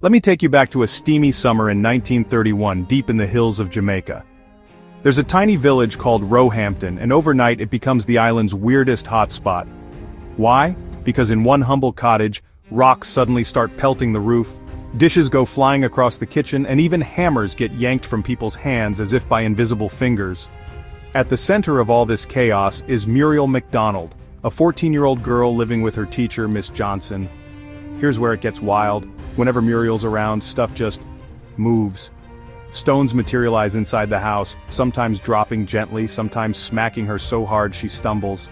Let me take you back to a steamy summer in 1931 deep in the hills of Jamaica. There's a tiny village called Roehampton, and overnight it becomes the island's weirdest hotspot. Why? Because in one humble cottage, rocks suddenly start pelting the roof, dishes go flying across the kitchen, and even hammers get yanked from people's hands as if by invisible fingers. At the center of all this chaos is Muriel McDonald, a 14-year-old girl living with her teacher, Miss Johnson. Here's where it gets wild. Whenever Muriel's around, stuff just moves. Stones materialize inside the house, sometimes dropping gently, sometimes smacking her so hard she stumbles.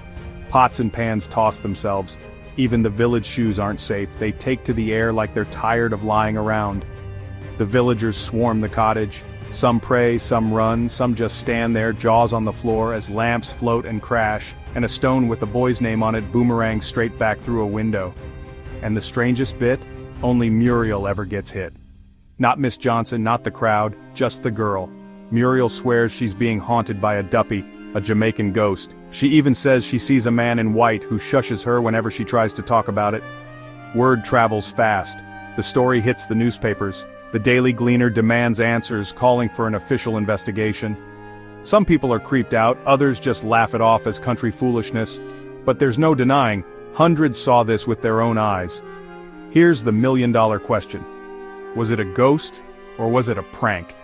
Pots and pans toss themselves. Even the village shoes aren't safe. They take to the air like they're tired of lying around. The villagers swarm the cottage. Some pray, some run, some just stand there, jaws on the floor, as lamps float and crash, and a stone with a boy's name on it boomerangs straight back through a window. And the strangest bit? Only Muriel ever gets hit. Not Miss Johnson, not the crowd, just the girl. Muriel swears she's being haunted by a Duppy, a Jamaican ghost. She even says she sees a man in white who shushes her whenever she tries to talk about it. Word travels fast. The story hits the newspapers. The Daily Gleaner demands answers, calling for an official investigation. Some people are creeped out, others just laugh it off as country foolishness. But there's no denying, hundreds saw this with their own eyes. Here's the million-dollar question. Was it a ghost, or was it a prank?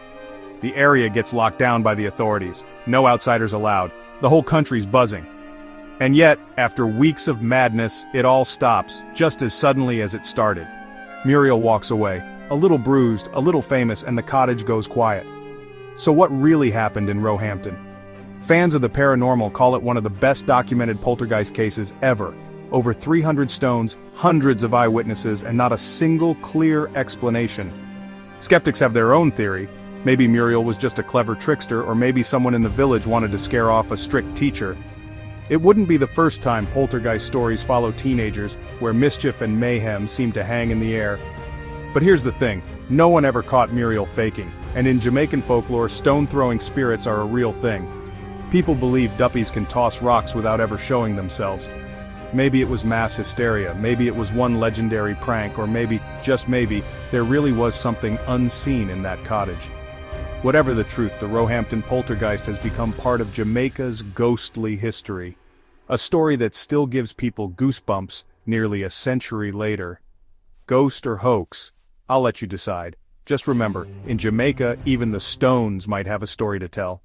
The area gets locked down by the authorities. No outsiders allowed. The whole country's buzzing. And yet, after weeks of madness, it all stops, just as suddenly as it started. Muriel walks away, a little bruised, a little famous, and the cottage goes quiet. So what really happened in Roehampton? Fans of the paranormal call it one of the best documented poltergeist cases ever. Over 300 stones, hundreds of eyewitnesses, and not a single clear explanation. Skeptics have their own theory. Maybe Muriel was just a clever trickster, or maybe someone in the village wanted to scare off a strict teacher. It wouldn't be the first time poltergeist stories follow teenagers, where mischief and mayhem seem to hang in the air. But here's the thing, no one ever caught Muriel faking, and in Jamaican folklore, stone-throwing spirits are a real thing. People believe Duppies can toss rocks without ever showing themselves. Maybe it was mass hysteria, maybe it was one legendary prank, or maybe, just maybe, there really was something unseen in that cottage. Whatever the truth, the Roehampton poltergeist has become part of Jamaica's ghostly history. A story that still gives people goosebumps nearly a century later. Ghost or hoax? I'll let you decide. Just remember, in Jamaica, even the stones might have a story to tell.